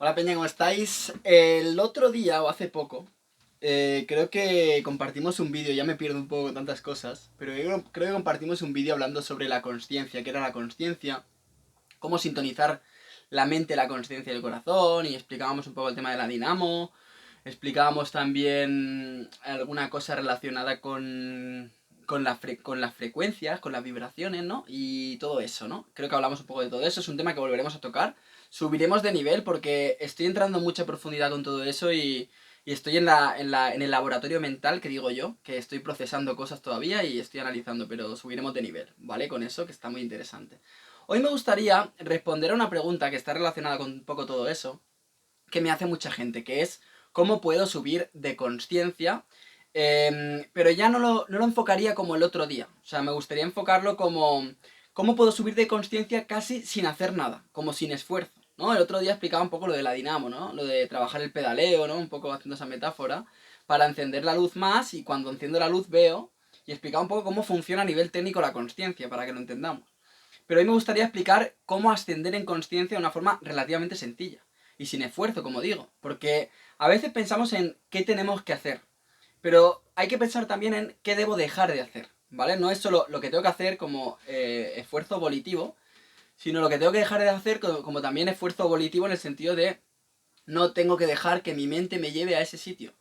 Hola Peña, ¿cómo estáis? El otro día o hace poco, creo que compartimos un vídeo, ya me pierdo un poco con tantas cosas, pero creo que compartimos un vídeo hablando sobre la consciencia, qué era la consciencia, cómo sintonizar la mente, la consciencia y el corazón, y explicábamos un poco el tema de la dinamo, explicábamos también alguna cosa relacionada con las frecuencias, con las vibraciones, ¿no? Y todo eso, ¿no? Creo que hablamos un poco de todo eso, es un tema que volveremos a tocar. Subiremos de nivel porque estoy entrando en mucha profundidad con todo eso y estoy en el laboratorio mental, que digo yo, que estoy procesando cosas todavía y estoy analizando, pero subiremos de nivel, ¿vale? Con eso, que está muy interesante. Hoy me gustaría responder a una pregunta que está relacionada con un poco todo eso, que me hace mucha gente, que es cómo puedo subir de consciencia, pero ya no lo enfocaría como el otro día. O sea, me gustaría enfocarlo como cómo puedo subir de consciencia casi sin hacer nada, como sin esfuerzo, ¿no? El otro día explicaba un poco lo de la dinamo, ¿no? Lo de trabajar el pedaleo, ¿no? Un poco haciendo esa metáfora, para encender la luz más y cuando enciendo la luz veo, y explicaba un poco cómo funciona a nivel técnico la consciencia, para que lo entendamos. Pero hoy me gustaría explicar cómo ascender en consciencia de una forma relativamente sencilla y sin esfuerzo, como digo, porque a veces pensamos en qué tenemos que hacer, pero hay que pensar también en qué debo dejar de hacer, ¿vale? No es solo lo que tengo que hacer como esfuerzo volitivo, sino lo que tengo que dejar de hacer como también esfuerzo volitivo en el sentido de no tengo que dejar que mi mente me lleve a ese sitio.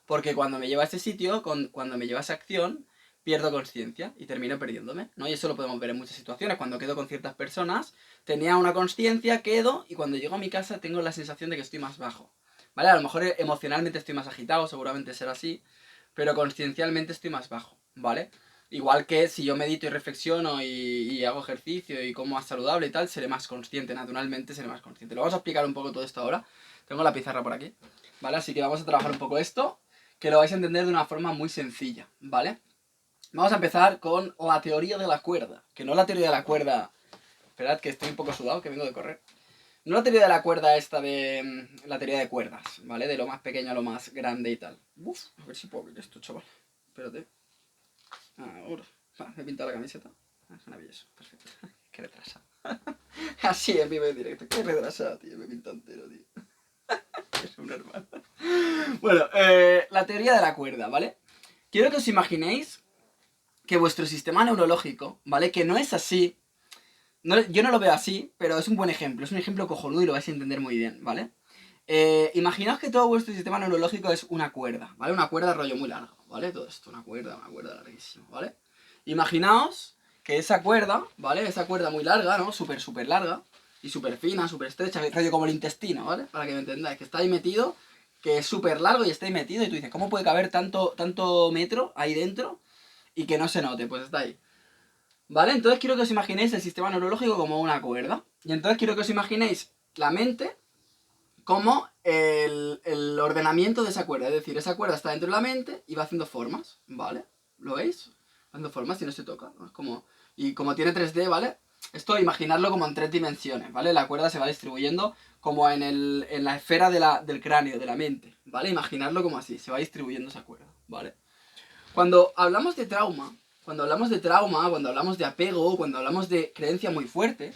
Porque cuando me lleva a ese sitio, cuando me lleva a esa acción, pierdo conciencia y termino perdiéndome, ¿no? Y eso lo podemos ver en muchas situaciones. Cuando quedo con ciertas personas, tenía una conciencia, quedo, y cuando llego a mi casa tengo la sensación de que estoy más bajo. ¿Vale? A lo mejor emocionalmente estoy más agitado, seguramente será así, pero conciencialmente estoy más bajo, ¿vale? Igual que si yo medito y reflexiono y hago ejercicio y como más saludable y tal, seré más consciente, naturalmente seré más consciente. Lo vamos a explicar un poco todo esto ahora. Tengo la pizarra por aquí, ¿vale? Así que vamos a trabajar un poco esto, que lo vais a entender de una forma muy sencilla, ¿vale? Vamos a empezar con la teoría de la cuerda, que no la teoría de la cuerda... Esperad que estoy un poco sudado, que vengo de correr. No la teoría de la cuerda esta de... la teoría de cuerdas, ¿vale? De lo más pequeño a lo más grande y tal. Uf, a ver si puedo abrir esto, chaval. Espérate. Ahora. Me he pintado la camiseta. Es maravilloso, perfecto. Qué retrasado. Así en vivo en directo. Qué retrasado, tío. Me he pintado entero, tío. Es un hermano. Bueno, la teoría de la cuerda, ¿vale? Quiero que os imaginéis que vuestro sistema neurológico, ¿vale? Que no es así. Yo no lo veo así, pero es un buen ejemplo. Es un ejemplo cojonudo y lo vais a entender muy bien, ¿vale? Imaginaos que todo vuestro sistema neurológico es una cuerda, ¿vale? Una cuerda rollo muy larga, ¿vale? Todo esto, una cuerda larguísima, ¿vale? Imaginaos que esa cuerda, ¿vale? Esa cuerda muy larga, ¿no? Súper larga y súper fina, súper estrecha, rollo como el intestino, ¿vale? Para que me entendáis, que está ahí metido, que es súper largo y está ahí metido y tú dices, ¿cómo puede caber tanto metro ahí dentro y que no se note? Pues está ahí. ¿Vale? Entonces quiero que os imaginéis el sistema neurológico como una cuerda. Y entonces quiero que os imaginéis la mente como el ordenamiento de esa cuerda. Es decir, esa cuerda está dentro de la mente y va haciendo formas, ¿vale? ¿Lo veis? Haciendo formas y no se toca, ¿no? Es como, y como tiene 3D, ¿vale? Esto imaginarlo como en 3 dimensiones, ¿vale? La cuerda se va distribuyendo como en la esfera del cráneo, de la mente, ¿vale? Imaginarlo como así, se va distribuyendo esa cuerda, ¿vale? Cuando hablamos de trauma, cuando hablamos de apego, cuando hablamos de creencia muy fuerte,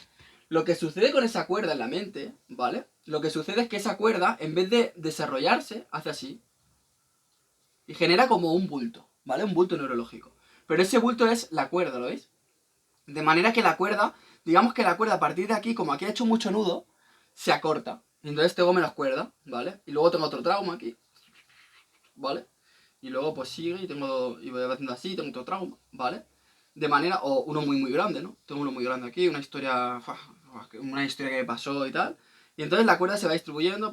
lo que sucede con esa cuerda en la mente, ¿vale? Lo que sucede es que esa cuerda, en vez de desarrollarse, hace así. Y genera como un bulto, ¿vale? Un bulto neurológico. Pero ese bulto es la cuerda, ¿lo veis? De manera que la cuerda, digamos que la cuerda a partir de aquí, como aquí ha hecho mucho nudo, se acorta. Y entonces tengo menos cuerda, ¿vale? Y luego tengo otro trauma aquí, ¿vale? Y luego pues sigue y voy haciendo así, tengo otro trauma, ¿vale? De manera, o uno muy grande, ¿no? Tengo uno muy grande aquí, una historia que me pasó y tal. Y entonces la cuerda se va distribuyendo,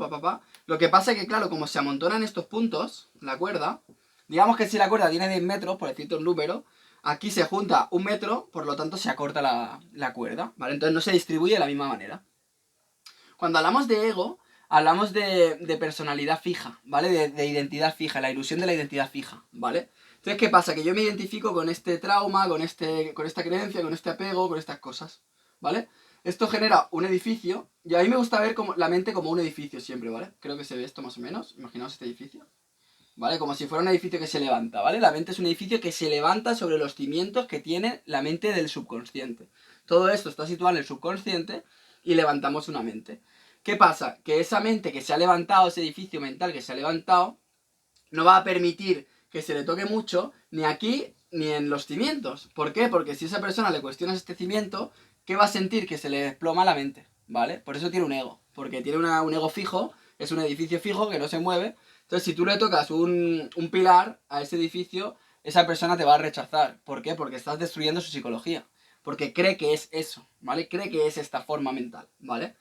Lo que pasa es que, claro, como se amontonan estos puntos, la cuerda, digamos que si la cuerda tiene 10 metros, por decirte un número, aquí se junta 1 metro, por lo tanto se acorta la cuerda, ¿vale? Entonces no se distribuye de la misma manera. Cuando hablamos de ego, hablamos de personalidad fija, ¿vale? De identidad fija, la ilusión de la identidad fija, ¿vale? Entonces, ¿qué pasa? Que yo me identifico con este trauma, con esta creencia, con este apego, con estas cosas, ¿vale? Esto genera un edificio, y a mí me gusta ver la mente como un edificio siempre, ¿vale? Creo que se ve esto más o menos, imaginaos este edificio, ¿vale? Como si fuera un edificio que se levanta, ¿vale? La mente es un edificio que se levanta sobre los cimientos que tiene la mente del subconsciente. Todo esto está situado en el subconsciente y levantamos una mente. ¿Qué pasa? Que esa mente que se ha levantado, ese edificio mental que se ha levantado, no va a permitir que se le toque mucho ni aquí ni en los cimientos. ¿Por qué? Porque si a esa persona le cuestionas este cimiento, ¿qué va a sentir? Que se le desploma la mente, ¿vale? Por eso tiene un ego, porque tiene un ego fijo, es un edificio fijo que no se mueve. Entonces, si tú le tocas un pilar a ese edificio, esa persona te va a rechazar. ¿Por qué? Porque estás destruyendo su psicología. Porque cree que es eso, ¿vale? Cree que es esta forma mental, ¿vale?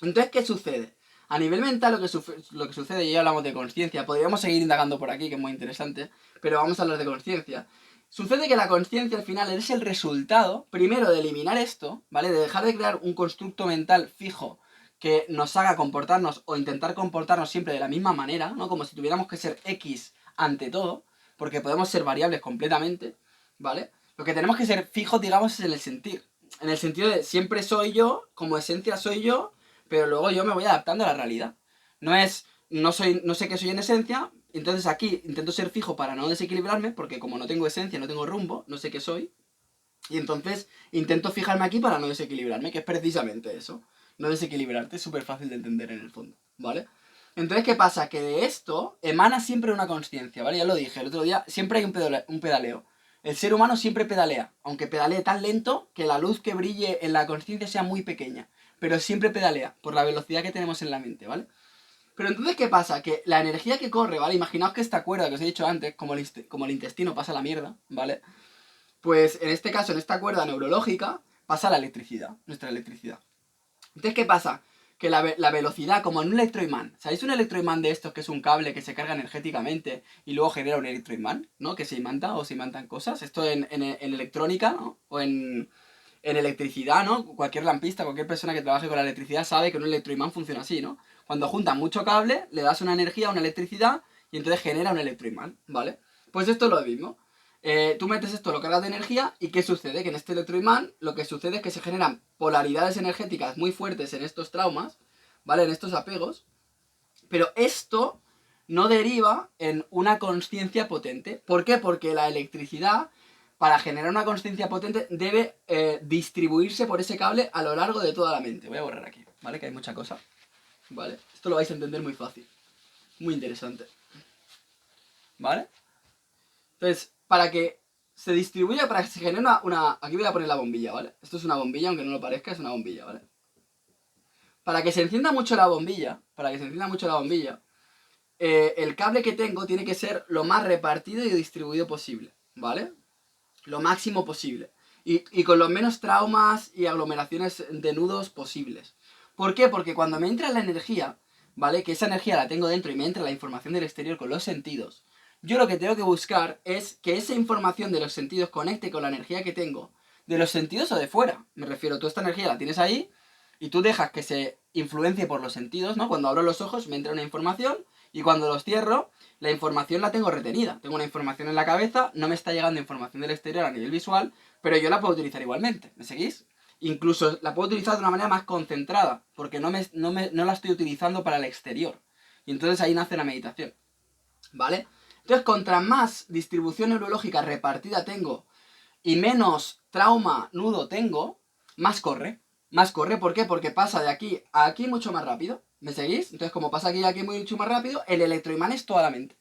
Entonces, ¿qué sucede? A nivel mental lo que sucede, y ya hablamos de conciencia, podríamos seguir indagando por aquí, que es muy interesante, pero vamos a hablar de conciencia. Sucede que la conciencia al final es el resultado, primero, de eliminar esto, ¿vale? De dejar de crear un constructo mental fijo que nos haga comportarnos o intentar comportarnos siempre de la misma manera, ¿no? Como si tuviéramos que ser X ante todo, porque podemos ser variables completamente, ¿vale? Lo que tenemos que ser fijos, digamos, es en el sentir. En el sentido de siempre soy yo, como esencia soy yo, pero luego yo me voy adaptando a la realidad. No es, no sé qué soy en esencia, entonces aquí intento ser fijo para no desequilibrarme, porque como no tengo esencia, no tengo rumbo, no sé qué soy, y entonces intento fijarme aquí para no desequilibrarme, que es precisamente eso. No desequilibrarte, es súper fácil de entender en el fondo, ¿vale? Entonces, ¿qué pasa? Que de esto emana siempre una conciencia, ¿vale? Ya lo dije el otro día, siempre hay un pedaleo. El ser humano siempre pedalea, aunque pedalee tan lento que la luz que brille en la conciencia sea muy pequeña, pero siempre pedalea, por la velocidad que tenemos en la mente, ¿vale? Pero entonces, ¿qué pasa? Que la energía que corre, ¿vale? Imaginaos que esta cuerda que os he dicho antes, como el intestino pasa la mierda, ¿vale? Pues en este caso, en esta cuerda neurológica, pasa la electricidad, nuestra electricidad. Entonces, ¿qué pasa? Que la velocidad, como en un electroimán. ¿Sabéis un electroimán de estos que es un cable que se carga energéticamente y luego genera un electroimán? ¿No? Que se imanta o se imantan cosas. Esto en electrónica, ¿no? O en electricidad, ¿no? Cualquier lampista, cualquier persona que trabaje con la electricidad sabe que un electroimán funciona así, ¿no? Cuando juntan mucho cable, le das una energía, una electricidad, y entonces genera un electroimán, ¿vale? Pues esto es lo mismo. Tú metes esto, lo cargas de energía, y ¿qué sucede? Que en este electroimán lo que sucede es que se generan polaridades energéticas muy fuertes en estos traumas, ¿vale? En estos apegos, pero esto no deriva en una conciencia potente. ¿Por qué? Porque la electricidad, para generar una conciencia potente, debe distribuirse por ese cable a lo largo de toda la mente. Voy a borrar aquí, ¿vale? Que hay mucha cosa, ¿vale? Esto lo vais a entender muy fácil. Muy interesante, ¿vale? Entonces, para que se distribuya, para que se genere una... Aquí voy a poner la bombilla, ¿vale? Esto es una bombilla, aunque no lo parezca, es una bombilla, ¿vale? Para que se encienda mucho la bombilla, el cable que tengo tiene que ser lo más repartido y distribuido posible, ¿vale? Lo máximo posible. Y con los menos traumas y aglomeraciones de nudos posibles. ¿Por qué? Porque cuando me entra la energía, ¿vale? Que esa energía la tengo dentro y me entra la información del exterior con los sentidos, yo lo que tengo que buscar es que esa información de los sentidos conecte con la energía que tengo, de los sentidos o de fuera. Me refiero, tú esta energía la tienes ahí y tú dejas que se influencie por los sentidos, ¿no? Cuando abro los ojos me entra una información y cuando los cierro, la información la tengo retenida. Tengo una información en la cabeza, no me está llegando información del exterior a nivel visual, pero yo la puedo utilizar igualmente. ¿Me seguís? Incluso la puedo utilizar de una manera más concentrada, porque no la estoy utilizando para el exterior. Y entonces ahí nace la meditación, ¿vale? Entonces, contra más distribución neurológica repartida tengo y menos trauma nudo tengo, más corre. Más corre, ¿por qué? Porque pasa de aquí a aquí mucho más rápido. ¿Me seguís? Entonces, como pasa aquí a aquí mucho más rápido, el electroimán es toda la mente.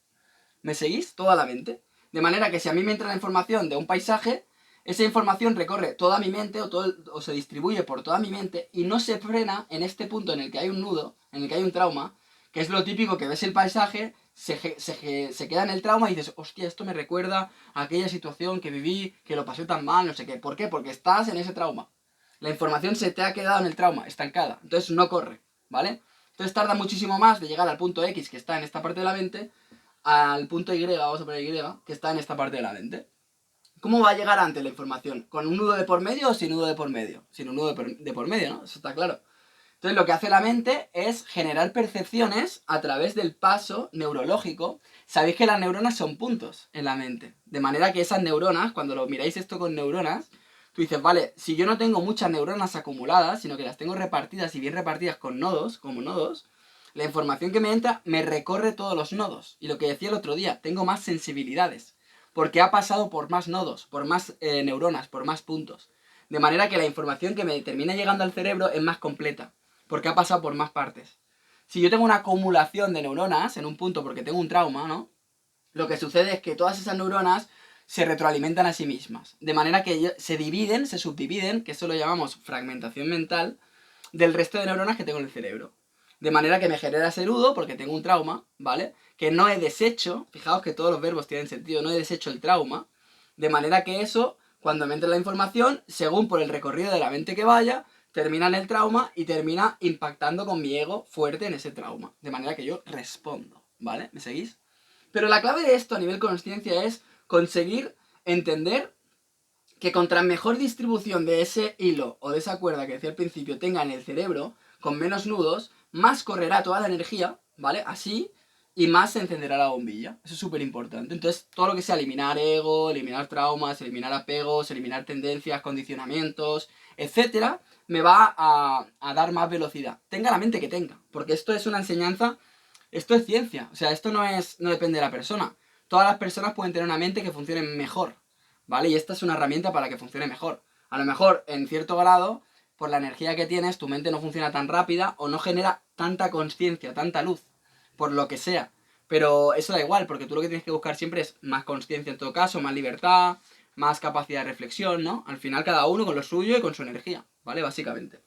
¿Me seguís? Toda la mente. De manera que si a mí me entra la información de un paisaje, esa información recorre toda mi mente o se distribuye por toda mi mente y no se frena en este punto en el que hay un nudo, en el que hay un trauma, que es lo típico que ves el paisaje, se queda en el trauma y dices, hostia, esto me recuerda a aquella situación que viví, que lo pasé tan mal, no sé qué. ¿Por qué? Porque estás en ese trauma. La información se te ha quedado en el trauma, estancada. Entonces no corre, ¿vale? Entonces tarda muchísimo más de llegar al punto X que está en esta parte de la mente al punto Y, vamos a poner Y, que está en esta parte de la mente. ¿Cómo va a llegar antes la información? ¿Con un nudo de por medio o sin nudo de por medio? Sin un nudo de por medio, ¿no? Eso está claro. Entonces lo que hace la mente es generar percepciones a través del paso neurológico. Sabéis que las neuronas son puntos en la mente. De manera que esas neuronas, cuando lo miráis esto con neuronas, tú dices, vale, si yo no tengo muchas neuronas acumuladas, sino que las tengo repartidas y bien repartidas con nodos, como nodos, la información que me entra me recorre todos los nodos. Y lo que decía el otro día, tengo más sensibilidades. Porque ha pasado por más nodos, por más neuronas, por más puntos. De manera que la información que me termina llegando al cerebro es más completa. porque ha pasado por más partes. Si yo tengo una acumulación de neuronas en un punto porque tengo un trauma, ¿no? Lo que sucede es que todas esas neuronas se retroalimentan a sí mismas. De manera que se dividen, se subdividen, que eso lo llamamos fragmentación mental, del resto de neuronas que tengo en el cerebro. De manera que me genera ese nudo porque tengo un trauma, ¿vale? Que no he deshecho, fijaos que todos los verbos tienen sentido, no he deshecho el trauma. De manera que eso, cuando me entre la información, según por el recorrido de la mente que vaya, termina en el trauma y termina impactando con mi ego fuerte en ese trauma. De manera que yo respondo, ¿vale? ¿Me seguís? Pero la clave de esto a nivel consciencia es conseguir entender que contra mejor distribución de ese hilo o de esa cuerda que decía al principio tenga en el cerebro, con menos nudos, más correrá toda la energía, ¿vale? Así, y más se encenderá la bombilla. Eso es súper importante. Entonces, todo lo que sea eliminar ego, eliminar traumas, eliminar apegos, eliminar tendencias, condicionamientos, etcétera, me va a dar más velocidad. Tenga la mente que tenga, porque esto es una enseñanza, esto es ciencia. O sea, esto no depende de la persona. Todas las personas pueden tener una mente que funcione mejor, ¿vale? Y esta es una herramienta para que funcione mejor. A lo mejor, en cierto grado, por la energía que tienes, tu mente no funciona tan rápida o no genera tanta conciencia, tanta luz, por lo que sea. Pero eso da igual, porque tú lo que tienes que buscar siempre es más conciencia en todo caso, más libertad, más capacidad de reflexión, ¿no? Al final cada uno con lo suyo y con su energía, ¿vale? Básicamente.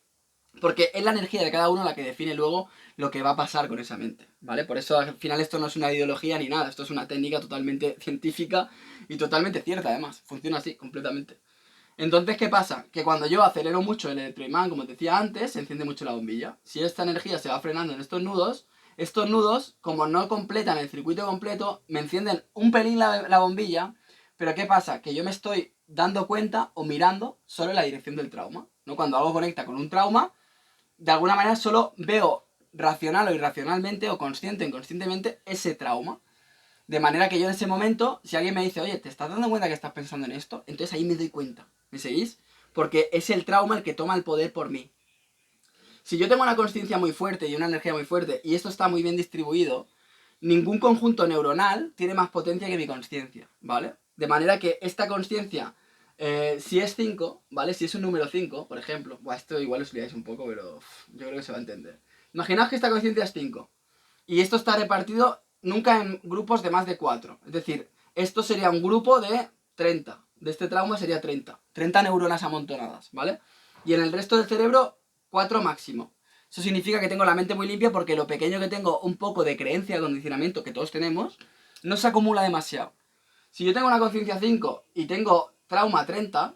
Porque es la energía de cada uno la que define luego lo que va a pasar con esa mente, ¿vale? Por eso al final esto no es una ideología ni nada, esto es una técnica totalmente científica y totalmente cierta además, funciona así completamente. Entonces, ¿qué pasa? Que cuando yo acelero mucho el electroimán, como te decía antes, se enciende mucho la bombilla. Si esta energía se va frenando en estos nudos, como no completan el circuito completo, me encienden un pelín la bombilla, pero ¿qué pasa? Que yo me estoy dando cuenta o mirando solo en la dirección del trauma, ¿no? Cuando algo conecta con un trauma, de alguna manera solo veo racional o irracionalmente o consciente o inconscientemente ese trauma. De manera que yo en ese momento, si alguien me dice, oye, ¿te estás dando cuenta que estás pensando en esto? Entonces ahí me doy cuenta. ¿Me seguís? Porque es el trauma el que toma el poder por mí. Si yo tengo una conciencia muy fuerte y una energía muy fuerte y esto está muy bien distribuido, ningún conjunto neuronal tiene más potencia que mi conciencia, ¿vale? De manera que esta conciencia, si es 5, ¿vale? Si es un número 5, por ejemplo, buah, esto igual os liáis un poco, pero yo creo que se va a entender. Imaginaos que esta conciencia es 5 y esto está repartido nunca en grupos de más de 4. Es decir, esto sería un grupo de 30. De este trauma sería 30. 30 neuronas amontonadas, ¿vale? Y en el resto del cerebro, 4 máximo. Eso significa que tengo la mente muy limpia porque lo pequeño que tengo, un poco de creencia, condicionamiento que todos tenemos, no se acumula demasiado. Si yo tengo una conciencia 5 y tengo trauma 30,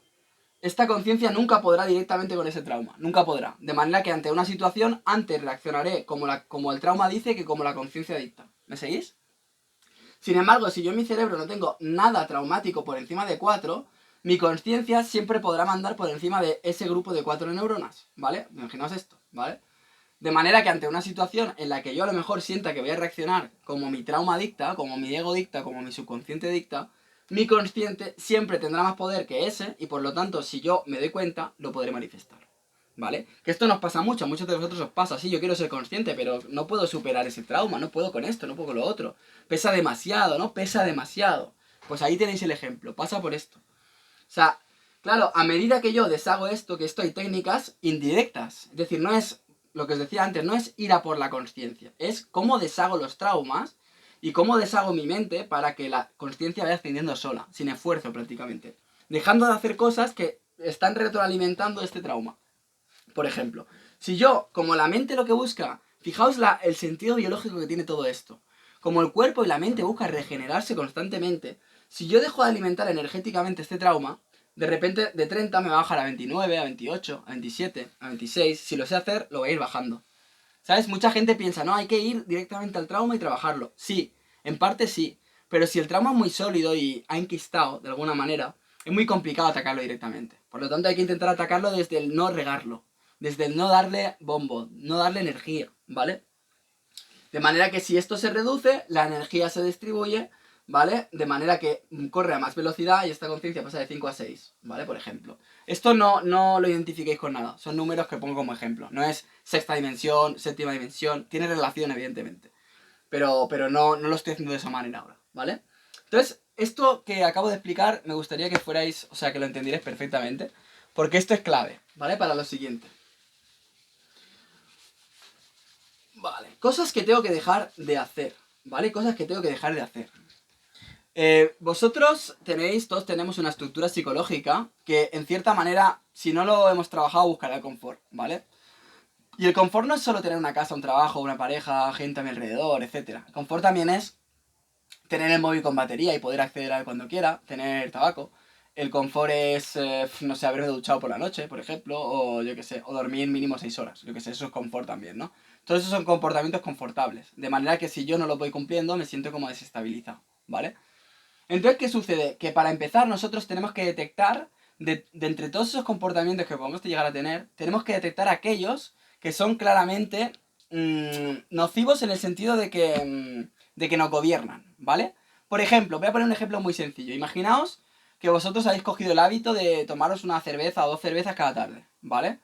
esta conciencia nunca podrá directamente con ese trauma, nunca podrá. De manera que ante una situación, antes reaccionaré como el trauma dice que como la conciencia dicta. ¿Me seguís? Sin embargo, si yo en mi cerebro no tengo nada traumático por encima de 4, mi conciencia siempre podrá mandar por encima de ese grupo de 4 neuronas, ¿vale? Imaginaos esto, ¿vale? De manera que ante una situación en la que yo a lo mejor sienta que voy a reaccionar como mi trauma dicta, como mi ego dicta, como mi subconsciente dicta, mi consciente siempre tendrá más poder que ese y por lo tanto si yo me doy cuenta lo podré manifestar. ¿Vale? Que esto nos pasa mucho, a muchos de vosotros os pasa, sí, yo quiero ser consciente, pero no puedo superar ese trauma, no puedo con esto, no puedo con lo otro. Pesa demasiado, ¿no? Pesa demasiado. Pues ahí tenéis el ejemplo, pasa por esto. O sea, claro, a medida que yo deshago esto, que esto hay técnicas indirectas. Es decir, no es, lo que os decía antes, no es ir a por la consciencia, es cómo deshago los traumas y cómo deshago mi mente para que la consciencia vaya ascendiendo sola, sin esfuerzo prácticamente. Dejando de hacer cosas que están retroalimentando este trauma. Por ejemplo, si yo, como la mente lo que busca, fijaos el sentido biológico que tiene todo esto. Como el cuerpo y la mente buscan regenerarse constantemente, si yo dejo de alimentar energéticamente este trauma, de repente de 30 me va a bajar a 29, a 28, a 27, a 26. Si lo sé hacer, lo voy a ir bajando. ¿Sabes? Mucha gente piensa, no, hay que ir directamente al trauma y trabajarlo. Sí, en parte sí. Pero si el trauma es muy sólido y ha enquistado de alguna manera, es muy complicado atacarlo directamente. Por lo tanto, hay que intentar atacarlo desde el no regarlo. Desde el no darle bombo, no darle energía, ¿vale? De manera que si esto se reduce, la energía se distribuye, ¿vale? De manera que corre a más velocidad y esta conciencia pasa de 5 a 6, ¿vale? Por ejemplo. Esto no lo identifiquéis con nada, son números que pongo como ejemplo. No es sexta dimensión, séptima dimensión, tiene relación evidentemente. Pero no lo estoy haciendo de esa manera ahora, ¿vale? Entonces, esto que acabo de explicar me gustaría que fuerais, o sea, que lo entendierais perfectamente, porque esto es clave, ¿vale? Para lo siguiente. Vale, cosas que tengo que dejar de hacer, ¿vale? Cosas que tengo que dejar de hacer. Vosotros todos tenemos una estructura psicológica que en cierta manera, si no lo hemos trabajado, buscará el confort, ¿vale? Y el confort no es solo tener una casa, un trabajo, una pareja, gente a mi alrededor, etc. El confort también es tener el móvil con batería y poder acceder a él cuando quiera, tener tabaco. El confort es, no sé, haberme duchado por la noche, por ejemplo, o yo qué sé, o dormir mínimo 6 horas, yo qué sé, eso es confort también, ¿no? Todos esos son comportamientos confortables, de manera que si yo no lo voy cumpliendo me siento como desestabilizado, ¿vale? Entonces, ¿qué sucede? Que para empezar nosotros tenemos que detectar, de entre todos esos comportamientos que podemos llegar a tener, tenemos que detectar aquellos que son claramente nocivos en el sentido de que nos gobiernan, ¿vale? Por ejemplo, voy a poner un ejemplo muy sencillo. Imaginaos que vosotros habéis cogido el hábito de tomaros una cerveza o 2 cervezas cada tarde, ¿vale?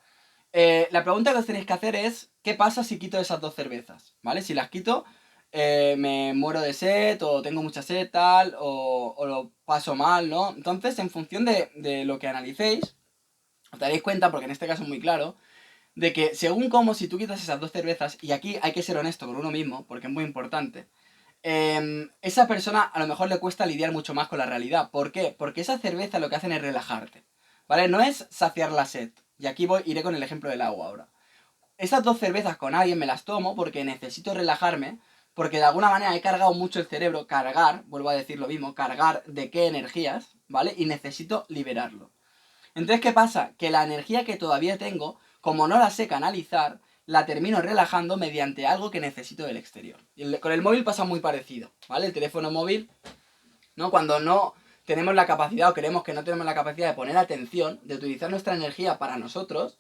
La pregunta que os tenéis que hacer es, ¿qué pasa si quito esas 2 cervezas? ¿Vale? Si las quito, me muero de sed, o tengo mucha sed, tal, o lo paso mal, ¿no? Entonces, en función de lo que analicéis, os daréis cuenta, porque en este caso es muy claro, de que según cómo, si tú quitas esas 2 cervezas, y aquí hay que ser honesto con uno mismo, porque es muy importante, esa persona a lo mejor le cuesta lidiar mucho más con la realidad. ¿Por qué? Porque esa cerveza lo que hacen es relajarte, ¿vale? No es saciar la sed. Y aquí iré con el ejemplo del agua ahora. Esas 2 cervezas con alguien me las tomo porque necesito relajarme, porque de alguna manera he cargado mucho el cerebro, cargar, vuelvo a decir lo mismo, cargar de qué energías, ¿vale? Y necesito liberarlo. Entonces, ¿qué pasa? Que la energía que todavía tengo, como no la sé canalizar, la termino relajando mediante algo que necesito del exterior. Y con el móvil pasa muy parecido, ¿vale? El teléfono móvil, ¿no? Cuando no tenemos la capacidad o creemos que no tenemos la capacidad de poner atención, de utilizar nuestra energía para nosotros,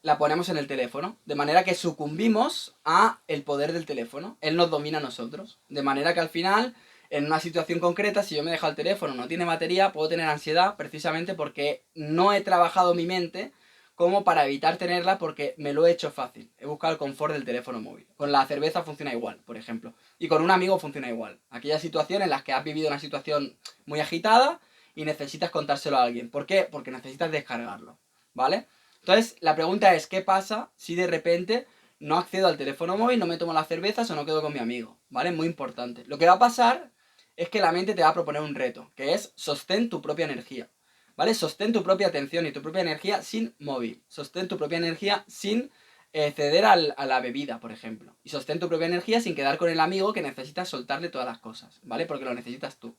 la ponemos en el teléfono, de manera que sucumbimos a el poder del teléfono. Él nos domina a nosotros. De manera que al final, en una situación concreta, si yo me dejo el teléfono, no tiene batería, puedo tener ansiedad precisamente porque no he trabajado mi mente como para evitar tenerla porque me lo he hecho fácil. He buscado el confort del teléfono móvil. Con la cerveza funciona igual, por ejemplo. Y con un amigo funciona igual. Aquella situación en las que has vivido una situación muy agitada y necesitas contárselo a alguien. ¿Por qué? Porque necesitas descargarlo. ¿Vale? Entonces, la pregunta es, ¿qué pasa si de repente no accedo al teléfono móvil, no me tomo las cervezas o no quedo con mi amigo? ¿Vale? Muy importante. Lo que va a pasar es que la mente te va a proponer un reto, que es sostén tu propia energía. ¿Vale? Sostén tu propia atención y tu propia energía sin móvil. Sostén tu propia energía sin ceder a la bebida, por ejemplo. Y sostén tu propia energía sin quedar con el amigo que necesitas soltarle todas las cosas, ¿vale? Porque lo necesitas tú.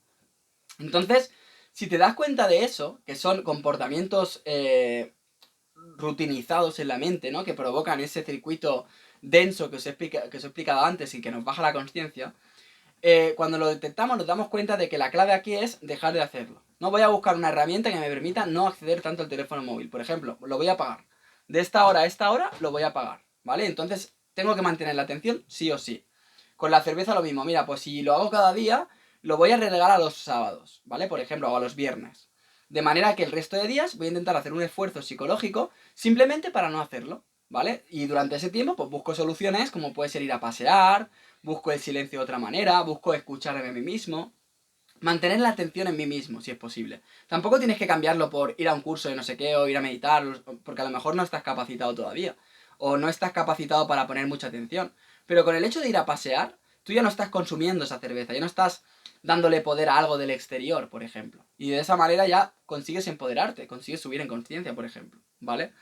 Entonces, si te das cuenta de eso, que son comportamientos rutinizados en la mente, ¿no? Que provocan ese circuito denso que os he explicado antes y que nos baja la conciencia, cuando lo detectamos nos damos cuenta de que la clave aquí es dejar de hacerlo. No voy a buscar una herramienta que me permita no acceder tanto al teléfono móvil. Por ejemplo, lo voy a apagar. De esta hora a esta hora lo voy a apagar, ¿vale? Entonces tengo que mantener la atención sí o sí. Con la cerveza lo mismo. Mira, pues si lo hago cada día, lo voy a relegar a los sábados, ¿vale? Por ejemplo, o a los viernes. De manera que el resto de días voy a intentar hacer un esfuerzo psicológico simplemente para no hacerlo, ¿vale? Y durante ese tiempo pues busco soluciones como puede ser ir a pasear, busco el silencio de otra manera, busco escucharme a mí mismo. Mantener la atención en mí mismo, si es posible. Tampoco tienes que cambiarlo por ir a un curso de no sé qué o ir a meditar, porque a lo mejor no estás capacitado todavía. O no estás capacitado para poner mucha atención. Pero con el hecho de ir a pasear, tú ya no estás consumiendo esa cerveza, ya no estás dándole poder a algo del exterior, por ejemplo. Y de esa manera ya consigues empoderarte, consigues subir en conciencia, por ejemplo. ¿Vale?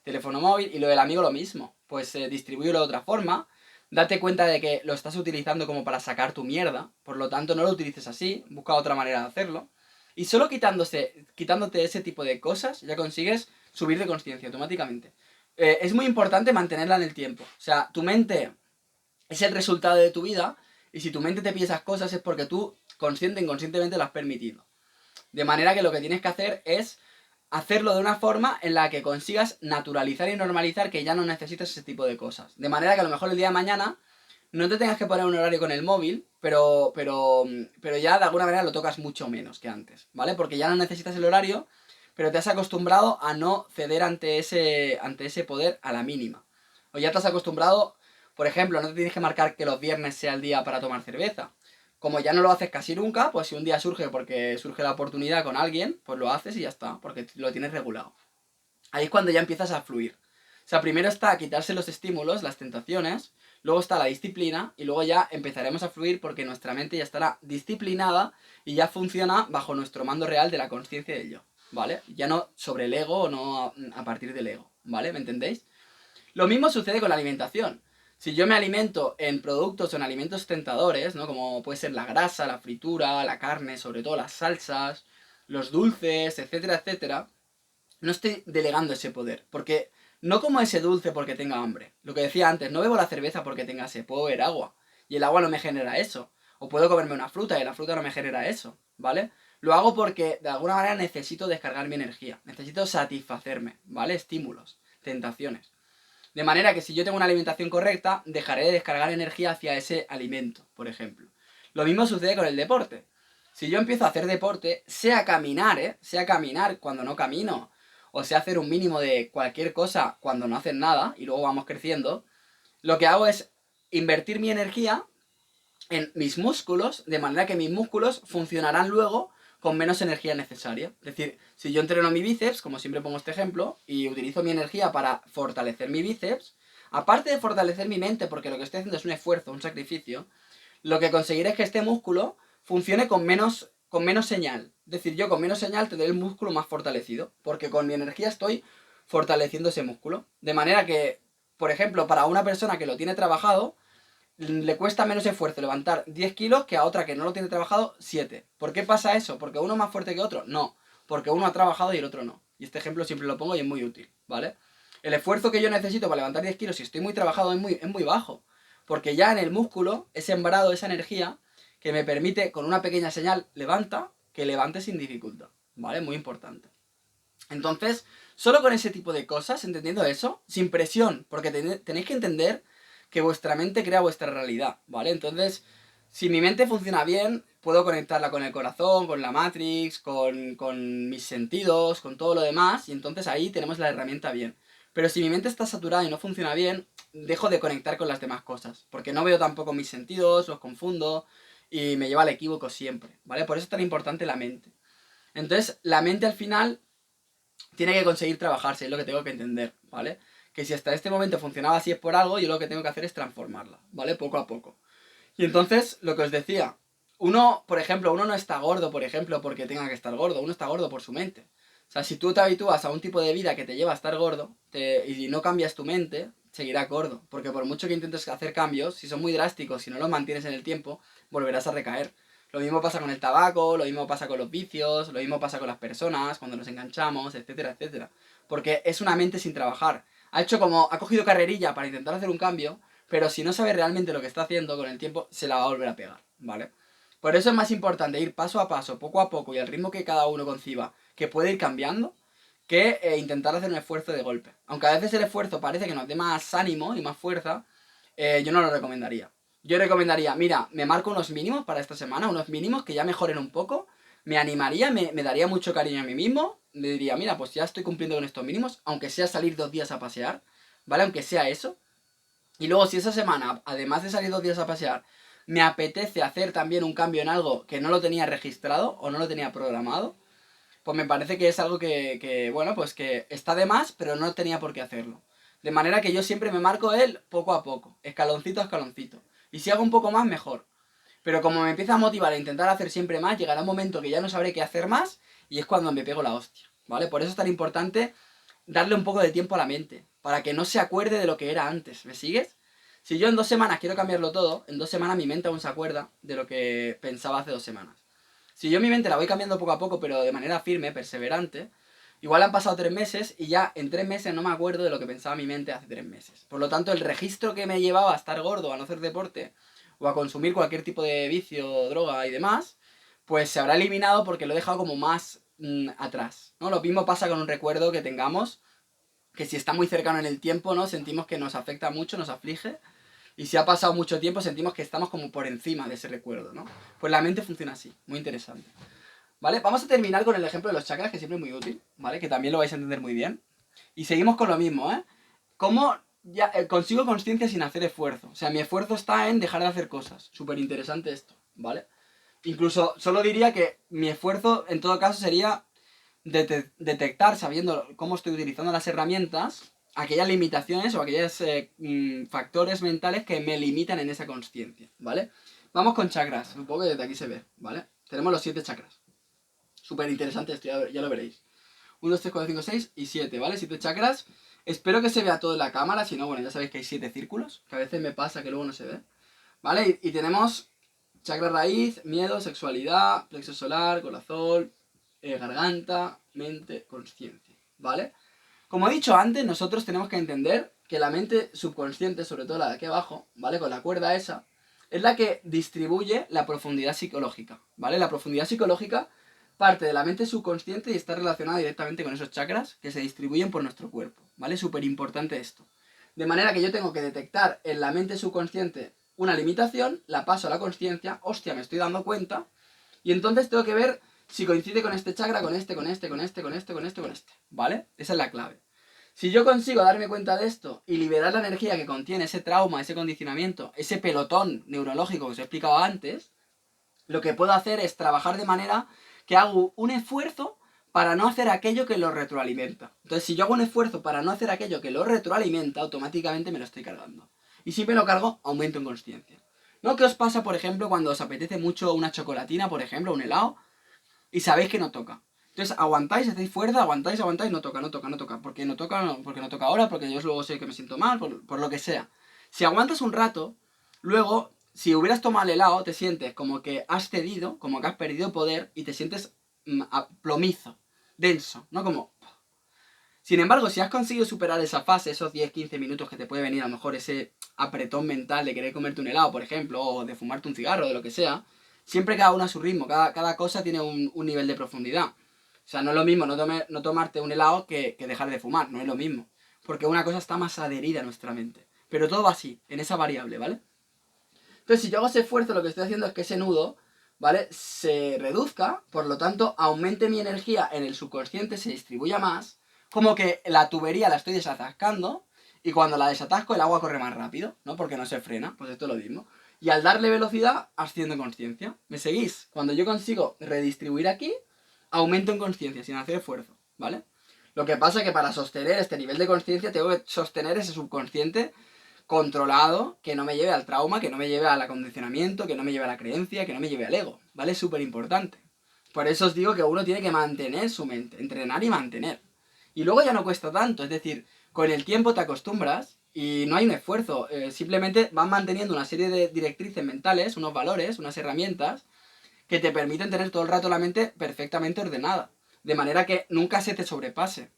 Teléfono móvil y lo del amigo lo mismo. Pues distribúyelo de otra forma. Date cuenta de que lo estás utilizando como para sacar tu mierda. Por lo tanto, no lo utilices así. Busca otra manera de hacerlo. Y solo quitándote ese tipo de cosas, ya consigues subir de conciencia automáticamente. Es muy importante mantenerla en el tiempo. O sea, tu mente es el resultado de tu vida. Y si tu mente te pide esas cosas es porque tú, consciente e inconscientemente, lo has permitido. De manera que lo que tienes que hacer es hacerlo de una forma en la que consigas naturalizar y normalizar que ya no necesitas ese tipo de cosas. De manera que a lo mejor el día de mañana no te tengas que poner un horario con el móvil, pero ya de alguna manera lo tocas mucho menos que antes, ¿vale? Porque ya no necesitas el horario, pero te has acostumbrado a no ceder ante ese poder a la mínima. O ya te has acostumbrado, por ejemplo, no te tienes que marcar que los viernes sea el día para tomar cerveza. Como ya no lo haces casi nunca, pues si un día surge porque surge la oportunidad con alguien, pues lo haces y ya está, porque lo tienes regulado. Ahí es cuando ya empiezas a fluir. O sea, primero está quitarse los estímulos, las tentaciones, luego está la disciplina y luego ya empezaremos a fluir porque nuestra mente ya estará disciplinada y ya funciona bajo nuestro mando real de la consciencia del yo, ¿vale? Ya no sobre el ego o no a partir del ego, ¿vale? ¿Me entendéis? Lo mismo sucede con la alimentación. Si yo me alimento en productos o en alimentos tentadores, ¿no? Como puede ser la grasa, la fritura, la carne, sobre todo las salsas, los dulces, etcétera, etcétera, no estoy delegando ese poder. Porque no como ese dulce porque tenga hambre. Lo que decía antes, no bebo la cerveza porque tenga sed, puedo beber agua. Y el agua no me genera eso. O puedo comerme una fruta y la fruta no me genera eso, ¿vale? Lo hago porque de alguna manera necesito descargar mi energía. Necesito satisfacerme, ¿vale? Estímulos, tentaciones. De manera que si yo tengo una alimentación correcta, dejaré de descargar energía hacia ese alimento, por ejemplo. Lo mismo sucede con el deporte. Si yo empiezo a hacer deporte, sea caminar, sea caminar cuando no camino, o sea hacer un mínimo de cualquier cosa cuando no hacen nada, y luego vamos creciendo, lo que hago es invertir mi energía en mis músculos, de manera que mis músculos funcionarán luego con menos energía necesaria. Es decir, si yo entreno mi bíceps, como siempre pongo este ejemplo, y utilizo mi energía para fortalecer mi bíceps, aparte de fortalecer mi mente, porque lo que estoy haciendo es un esfuerzo, un sacrificio, lo que conseguiré es que este músculo funcione con menos señal. Es decir, yo con menos señal tendré el músculo más fortalecido, porque con mi energía estoy fortaleciendo ese músculo. De manera que, por ejemplo, para una persona que lo tiene trabajado, le cuesta menos esfuerzo levantar 10 kilos que a otra que no lo tiene trabajado 7. ¿Por qué pasa eso? ¿Porque uno es más fuerte que otro? No, porque uno ha trabajado y el otro no. Y este ejemplo siempre lo pongo y es muy útil, ¿vale? El esfuerzo que yo necesito para levantar 10 kilos si estoy muy trabajado es muy bajo. Porque ya en el músculo he sembrado esa energía que me permite, con una pequeña señal, que levante sin dificultad, ¿vale? Muy importante. Entonces, solo con ese tipo de cosas, entendiendo eso, sin presión, porque tenéis que entender que vuestra mente crea vuestra realidad, ¿vale? Entonces, si mi mente funciona bien, puedo conectarla con el corazón, con la Matrix, con mis sentidos, con todo lo demás, y entonces ahí tenemos la herramienta bien. Pero si mi mente está saturada y no funciona bien, dejo de conectar con las demás cosas, porque no veo tampoco mis sentidos, los confundo, y me lleva al equívoco siempre, ¿vale? Por eso es tan importante la mente. Entonces, la mente al final tiene que conseguir trabajarse, es lo que tengo que entender, ¿vale? Que si hasta este momento funcionaba así es por algo, yo lo que tengo que hacer es transformarla, ¿vale? Poco a poco. Y entonces, lo que os decía, uno, por ejemplo, uno no está gordo, por ejemplo, porque tenga que estar gordo, uno está gordo por su mente. O sea, si tú te habitúas a un tipo de vida que te lleva a estar gordo y no cambias tu mente, seguirás gordo. Porque por mucho que intentes hacer cambios, si son muy drásticos, si no los mantienes en el tiempo, volverás a recaer. Lo mismo pasa con el tabaco, lo mismo pasa con los vicios, lo mismo pasa con las personas, cuando nos enganchamos, etcétera, etcétera. Porque es una mente sin trabajar. Ha cogido carrerilla para intentar hacer un cambio, pero si no sabe realmente lo que está haciendo con el tiempo, se la va a volver a pegar, ¿vale? Por eso es más importante ir paso a paso, poco a poco y al ritmo que cada uno conciba, que puede ir cambiando, que intentar hacer un esfuerzo de golpe. Aunque a veces el esfuerzo parece que nos dé más ánimo y más fuerza, yo no lo recomendaría. Yo recomendaría, mira, me marco unos mínimos para esta semana, unos mínimos que ya mejoren un poco, me animaría, me daría mucho cariño a mí mismo, me diría, mira, pues ya estoy cumpliendo con estos mínimos, aunque sea salir 2 días a pasear, ¿vale? Aunque sea eso. Y luego si esa semana, además de salir 2 días a pasear, me apetece hacer también un cambio en algo que no lo tenía registrado o no lo tenía programado, pues me parece que es algo bueno, pues que está de más, pero no tenía por qué hacerlo. De manera que yo siempre me marco él poco a poco, escaloncito a escaloncito. Y si hago un poco más, mejor. Pero como me empieza a motivar a intentar hacer siempre más, llegará un momento que ya no sabré qué hacer más y es cuando me pego la hostia, ¿vale? Por eso es tan importante darle un poco de tiempo a la mente, para que no se acuerde de lo que era antes, ¿me sigues? Si yo en 2 semanas quiero cambiarlo todo, en 2 semanas mi mente aún se acuerda de lo que pensaba hace 2 semanas. Si yo mi mente la voy cambiando poco a poco, pero de manera firme, perseverante, igual han pasado 3 meses y ya en 3 meses no me acuerdo de lo que pensaba mi mente hace 3 meses. Por lo tanto, el registro que me llevaba a estar gordo, a no hacer deporte, o a consumir cualquier tipo de vicio, droga y demás, pues se habrá eliminado porque lo he dejado como más atrás, ¿no? Lo mismo pasa con un recuerdo que tengamos, que si está muy cercano en el tiempo, ¿no? Sentimos que nos afecta mucho, nos aflige, y si ha pasado mucho tiempo sentimos que estamos como por encima de ese recuerdo, ¿no? Pues la mente funciona así, muy interesante. ¿Vale? Vamos a terminar con el ejemplo de los chakras, que siempre es muy útil, ¿vale? Que también lo vais a entender muy bien. Y seguimos con lo mismo, ¿eh? ¿Cómo consigo conciencia sin hacer esfuerzo? O sea, mi esfuerzo está en dejar de hacer cosas. Súper interesante esto, ¿vale? Incluso solo diría que mi esfuerzo en todo caso sería detectar, sabiendo cómo estoy utilizando las herramientas, aquellas limitaciones o aquellos factores mentales que me limitan en esa consciencia, ¿vale? Vamos con chakras, supongo que desde aquí se ve, ¿vale? Tenemos los 7 chakras. Súper interesante esto, ya lo veréis. 1, 2, 3, 4, 5, 6 y 7, ¿vale? 7 chakras. Espero que se vea todo en la cámara, si no, bueno, ya sabéis que hay 7 círculos, que a veces me pasa que luego no se ve, ¿vale? Y tenemos chakra raíz, miedo, sexualidad, plexo solar, corazón, garganta, mente, consciencia, ¿vale? Como he dicho antes, nosotros tenemos que entender que la mente subconsciente, sobre todo la de aquí abajo, ¿vale? Con la cuerda esa, es la que distribuye la profundidad psicológica, ¿vale? La profundidad psicológica parte de la mente subconsciente y está relacionada directamente con esos chakras que se distribuyen por nuestro cuerpo, ¿vale? Súper importante esto. De manera que yo tengo que detectar en la mente subconsciente una limitación, la paso a la consciencia, hostia, me estoy dando cuenta, y entonces tengo que ver si coincide con este chakra, con este, ¿vale? Esa es la clave. Si yo consigo darme cuenta de esto y liberar la energía que contiene ese trauma, ese condicionamiento, ese pelotón neurológico que os he explicado antes, lo que puedo hacer es trabajar de manera que hago un esfuerzo para no hacer aquello que lo retroalimenta. Entonces, si yo hago un esfuerzo para no hacer aquello que lo retroalimenta, automáticamente me lo estoy cargando. Y si me lo cargo, aumento en consciencia. ¿No? ¿Qué os pasa, por ejemplo, cuando os apetece mucho una chocolatina, por ejemplo, un helado, y sabéis que no toca? Entonces aguantáis, hacéis fuerza, aguantáis, no toca. Porque no toca, porque no toca ahora, porque yo luego sé que me siento mal, por lo que sea. Si aguantas un rato, luego, si hubieras tomado el helado, te sientes como que has cedido, como que has perdido poder y te sientes plomizo, denso, ¿no? Como... Sin embargo, si has conseguido superar esa fase, esos 10-15 minutos que te puede venir a lo mejor ese apretón mental de querer comerte un helado, por ejemplo, o de fumarte un cigarro, de lo que sea, siempre cada uno a su ritmo, cada cosa tiene un nivel de profundidad. O sea, no es lo mismo no tomarte un helado que dejar de fumar, no es lo mismo. Porque una cosa está más adherida a nuestra mente. Pero todo va así, en esa variable, ¿vale? Entonces, si yo hago ese esfuerzo, lo que estoy haciendo es que ese nudo, ¿vale? Se reduzca, por lo tanto, aumente mi energía en el subconsciente, se distribuya más, como que la tubería la estoy desatascando, y cuando la desatasco el agua corre más rápido, ¿no? Porque no se frena, pues esto es lo mismo. Y al darle velocidad, asciendo en conciencia. ¿Me seguís? Cuando yo consigo redistribuir aquí, aumento en conciencia, sin hacer esfuerzo, ¿vale? Lo que pasa es que para sostener este nivel de conciencia tengo que sostener ese subconsciente controlado, que no me lleve al trauma, que no me lleve al acondicionamiento, que no me lleve a la creencia, que no me lleve al ego, ¿vale? Es súper importante. Por eso os digo que uno tiene que mantener su mente, entrenar y mantener. Y luego ya no cuesta tanto, es decir, con el tiempo te acostumbras y no hay un esfuerzo, simplemente vas manteniendo una serie de directrices mentales, unos valores, unas herramientas que te permiten tener todo el rato la mente perfectamente ordenada, de manera que nunca se te sobrepase.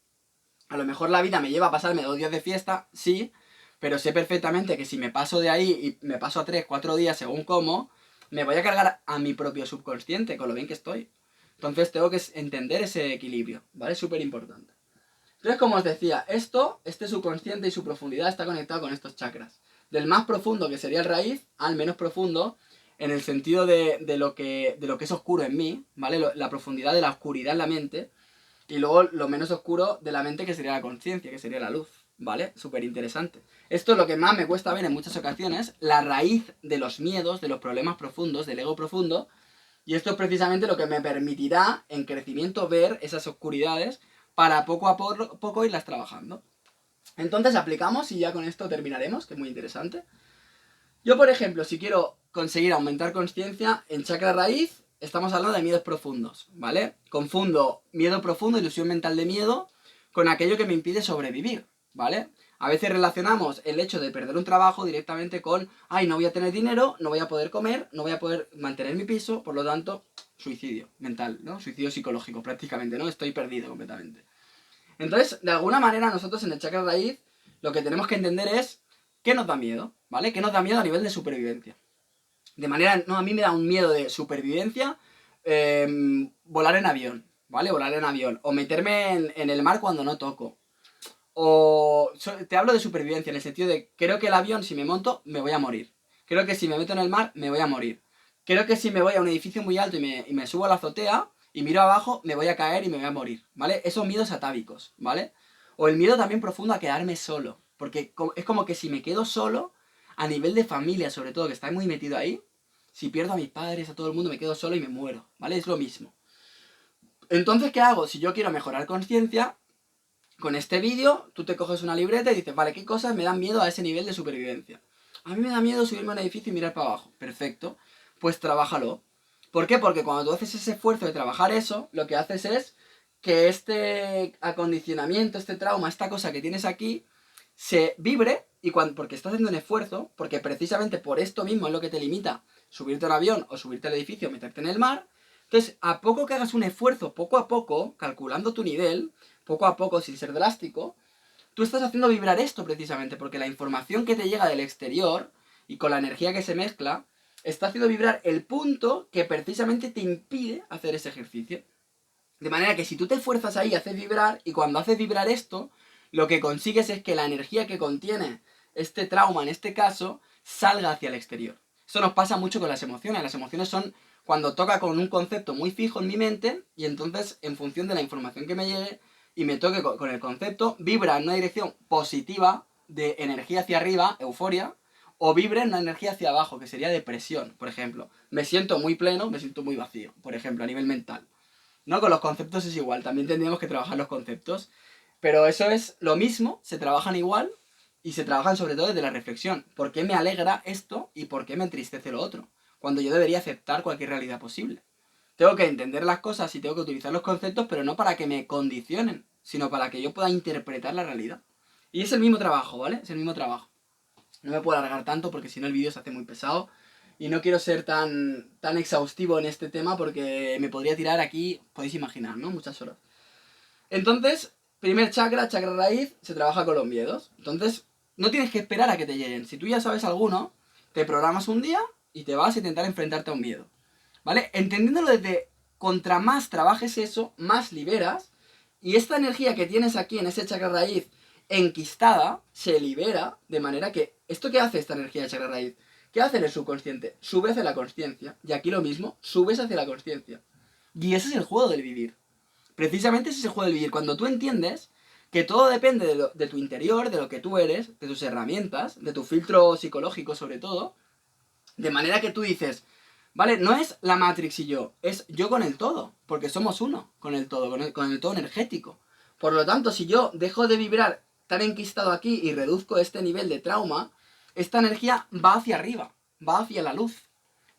A lo mejor la vida me lleva a pasarme 2 días de fiesta, sí, pero sé perfectamente que si me paso de ahí y me paso a 3, 4 días según cómo, me voy a cargar a mi propio subconsciente, con lo bien que estoy. Entonces tengo que entender ese equilibrio, ¿vale? Es súper importante. Entonces, como os decía, este subconsciente y su profundidad está conectado con estos chakras. Del más profundo, que sería el raíz, al menos profundo, en el sentido de lo que es oscuro en mí, ¿vale? La profundidad de la oscuridad en la mente, y luego lo menos oscuro de la mente, que sería la conciencia, que sería la luz, ¿vale? Súper interesante. Esto es lo que más me cuesta ver en muchas ocasiones, la raíz de los miedos, de los problemas profundos, del ego profundo, y esto es precisamente lo que me permitirá en crecimiento ver esas oscuridades para poco a poco irlas trabajando. Entonces aplicamos y ya con esto terminaremos, que es muy interesante. Yo, por ejemplo, si quiero conseguir aumentar conciencia en chakra raíz, estamos hablando de miedos profundos, ¿vale? Confundo miedo profundo, ilusión mental de miedo, con aquello que me impide sobrevivir, ¿vale? A veces relacionamos el hecho de perder un trabajo directamente con, ay, no voy a tener dinero, no voy a poder comer, no voy a poder mantener mi piso, por lo tanto, suicidio mental, ¿no? Suicidio psicológico prácticamente, ¿no? Estoy perdido completamente. Entonces, de alguna manera, nosotros en el chakra raíz, lo que tenemos que entender es qué nos da miedo, ¿vale? ¿Qué nos da miedo a nivel de supervivencia? De manera, no, a mí me da un miedo de supervivencia volar en avión, ¿vale? Volar en avión. O meterme en el mar cuando no toco. O te hablo de supervivencia, en el sentido de, creo que el avión, si me monto, me voy a morir. Creo que si me meto en el mar, me voy a morir. Creo que si me voy a un edificio muy alto y me subo a la azotea y miro abajo, me voy a caer y me voy a morir, ¿vale? Esos miedos atávicos, ¿vale? O el miedo también profundo a quedarme solo. Porque es como que si me quedo solo, a nivel de familia sobre todo, que está muy metido ahí, si pierdo a mis padres, a todo el mundo, me quedo solo y me muero, ¿vale? Es lo mismo. Entonces, ¿qué hago? Si yo quiero mejorar conciencia, Con este vídeo, tú te coges una libreta y dices, vale, ¿qué cosas me dan miedo a ese nivel de supervivencia? A mí me da miedo subirme a un edificio y mirar para abajo. Perfecto. Pues trabájalo. ¿Por qué? Porque cuando tú haces ese esfuerzo de trabajar eso, lo que haces es que este acondicionamiento, este trauma, esta cosa que tienes aquí, se vibre y porque estás haciendo un esfuerzo, porque precisamente por esto mismo es lo que te limita subirte al avión o subirte al edificio o meterte en el mar. Entonces, a poco que hagas un esfuerzo, poco a poco, calculando tu nivel, poco a poco, sin ser drástico, tú estás haciendo vibrar esto precisamente, porque la información que te llega del exterior y con la energía que se mezcla, está haciendo vibrar el punto que precisamente te impide hacer ese ejercicio. De manera que si tú te esfuerzas ahí, haces vibrar, y cuando haces vibrar esto, lo que consigues es que la energía que contiene este trauma, en este caso, salga hacia el exterior. Eso nos pasa mucho con las emociones. Las emociones son cuando toca con un concepto muy fijo en mi mente, y entonces, en función de la información que me llegue y me toque con el concepto, vibra en una dirección positiva de energía hacia arriba, euforia, o vibra en una energía hacia abajo, que sería depresión, por ejemplo. Me siento muy pleno, me siento muy vacío, por ejemplo, a nivel mental. No, con los conceptos es igual, también tendríamos que trabajar los conceptos. Pero eso es lo mismo, se trabajan igual y se trabajan sobre todo desde la reflexión. ¿Por qué me alegra esto y por qué me entristece lo otro? Cuando yo debería aceptar cualquier realidad posible. Tengo que entender las cosas y tengo que utilizar los conceptos, pero no para que me condicionen, sino para que yo pueda interpretar la realidad. Y es el mismo trabajo, ¿vale? Es el mismo trabajo. No me puedo alargar tanto porque si no el vídeo se hace muy pesado. Y no quiero ser tan exhaustivo en este tema porque me podría tirar aquí, podéis imaginar, ¿no? Muchas horas. Entonces, primer chakra, chakra raíz, se trabaja con los miedos. Entonces, no tienes que esperar a que te lleguen. Si tú ya sabes alguno, te programas un día y te vas a intentar enfrentarte a un miedo. ¿Vale? Entendiéndolo desde contra más trabajes eso, más liberas. Y esta energía que tienes aquí en ese chakra raíz enquistada se libera de manera que... ¿Esto qué hace esta energía de chakra raíz? ¿Qué hace en el subconsciente? Sube hacia la consciencia. Y aquí lo mismo, subes hacia la consciencia. Y ese es el juego del vivir. Precisamente ese es el juego del vivir. Cuando tú entiendes que todo depende de tu interior, de lo que tú eres, de tus herramientas, de tu filtro psicológico sobre todo, de manera que tú dices, vale, no es la Matrix y yo, es yo con el todo, porque somos uno con el todo, con el todo energético. Por lo tanto, si yo dejo de vibrar tan enquistado aquí y reduzco este nivel de trauma, esta energía va hacia arriba, va hacia la luz,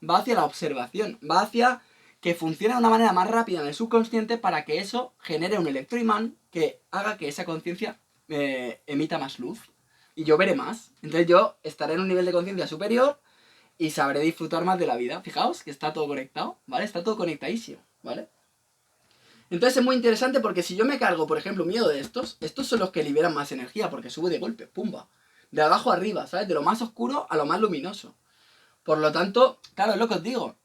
va hacia la observación, va hacia que funcione de una manera más rápida en el subconsciente para que eso genere un electroimán que haga que esa conciencia emita más luz. Y yo veré más. Entonces yo estaré en un nivel de conciencia superior y sabré disfrutar más de la vida. Fijaos que está todo conectado, ¿vale? Está todo conectadísimo, ¿vale? Entonces es muy interesante porque si yo me cargo, por ejemplo, miedo de estos son los que liberan más energía porque sube de golpe, pumba. De abajo arriba, ¿sabes? De lo más oscuro a lo más luminoso. Por lo tanto, claro, es lo que os digo.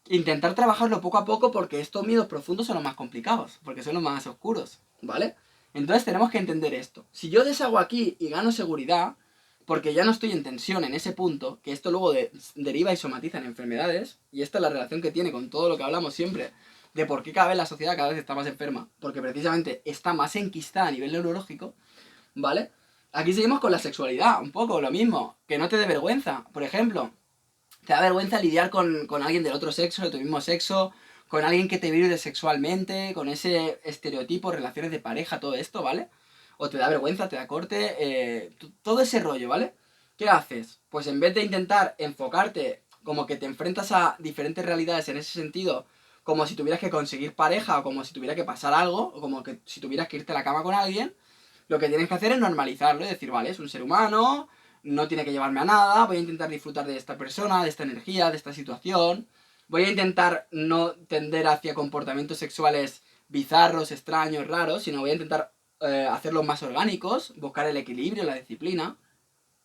Intentar trabajarlo poco a poco porque estos miedos profundos son los más complicados, porque son los más oscuros, ¿vale? Entonces tenemos que entender esto. Si yo deshago aquí y gano seguridad, porque ya no estoy en tensión en ese punto, que esto luego deriva y somatiza en enfermedades, y esta es la relación que tiene con todo lo que hablamos siempre, de por qué cada vez la sociedad cada vez está más enferma, porque precisamente está más enquistada a nivel neurológico, ¿vale? Aquí seguimos con la sexualidad, un poco lo mismo, que no te dé vergüenza, por ejemplo. Te da vergüenza lidiar con alguien del otro sexo, de tu mismo sexo, con alguien que te vive sexualmente, con ese estereotipo, relaciones de pareja, todo esto, ¿vale? O te da vergüenza, te da corte, todo ese rollo, ¿vale? ¿Qué haces? Pues en vez de intentar enfocarte como que te enfrentas a diferentes realidades en ese sentido, como si tuvieras que conseguir pareja, o como si tuviera que pasar algo, o como que si tuvieras que irte a la cama con alguien, lo que tienes que hacer es normalizarlo y decir, vale, es un ser humano, no tiene que llevarme a nada, voy a intentar disfrutar de esta persona, de esta energía, de esta situación, voy a intentar no tender hacia comportamientos sexuales bizarros, extraños, raros, sino voy a intentar hacerlos más orgánicos, buscar el equilibrio, la disciplina.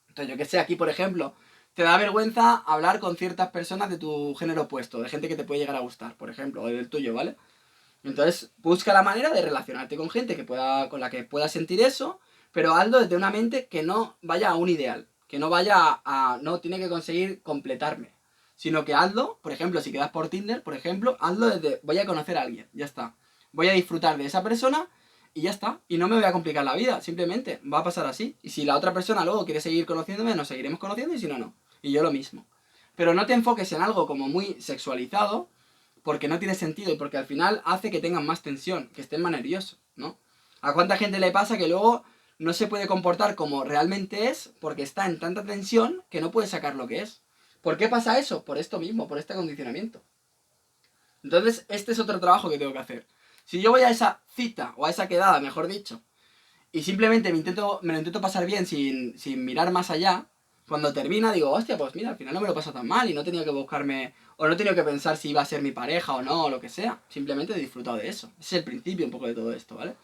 Entonces, yo que sé, aquí por ejemplo, te da vergüenza hablar con ciertas personas de tu género opuesto, de gente que te puede llegar a gustar, por ejemplo, o del tuyo, ¿vale? Entonces, busca la manera de relacionarte con gente con la que puedas sentir eso, pero hazlo desde una mente que no vaya a un ideal, que no vaya no tiene que conseguir completarme, sino que hazlo, por ejemplo, si quedas por Tinder, por ejemplo, hazlo desde voy a conocer a alguien, ya está. Voy a disfrutar de esa persona y ya está. Y no me voy a complicar la vida, simplemente va a pasar así. Y si la otra persona luego quiere seguir conociéndome, nos seguiremos conociendo y si no, no. Y yo lo mismo. Pero no te enfoques en algo como muy sexualizado, porque no tiene sentido y porque al final hace que tengan más tensión, que estén más nerviosos, ¿no? ¿A cuánta gente le pasa que luego no se puede comportar como realmente es porque está en tanta tensión que no puede sacar lo que es? ¿Por qué pasa eso? Por esto mismo, por este condicionamiento. Entonces, este es otro trabajo que tengo que hacer. Si yo voy a esa cita, o a esa quedada, mejor dicho, y simplemente me lo intento pasar bien sin mirar más allá, cuando termina digo, hostia, pues mira, al final no me lo paso tan mal y no he tenido que buscarme, o no he tenido que pensar si iba a ser mi pareja o no, o lo que sea. Simplemente he disfrutado de eso. Ese es el principio un poco de todo esto, ¿vale?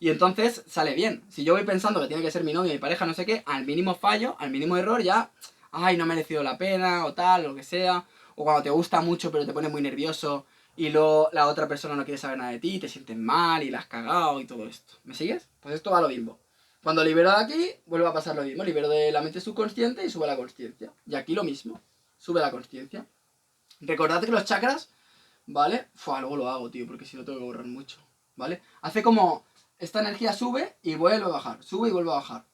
Y entonces sale bien. Si yo voy pensando que tiene que ser mi novia, mi pareja, no sé qué, al mínimo fallo, al mínimo error ya, ay, no ha merecido la pena, o tal, o lo que sea. O cuando te gusta mucho pero te pone muy nervioso y luego la otra persona no quiere saber nada de ti, te sientes mal y la has cagado y todo esto. ¿Me sigues? Pues esto va lo mismo. Cuando libero de aquí, vuelve a pasar lo mismo. Libero de la mente subconsciente y sube la consciencia. Y aquí lo mismo. Sube la consciencia. Recordad que los chakras, ¿vale? Luego lo hago, tío, porque si no tengo que borrar mucho. ¿Vale? Hace como esta energía sube y vuelve a bajar. Sube y vuelve a bajar.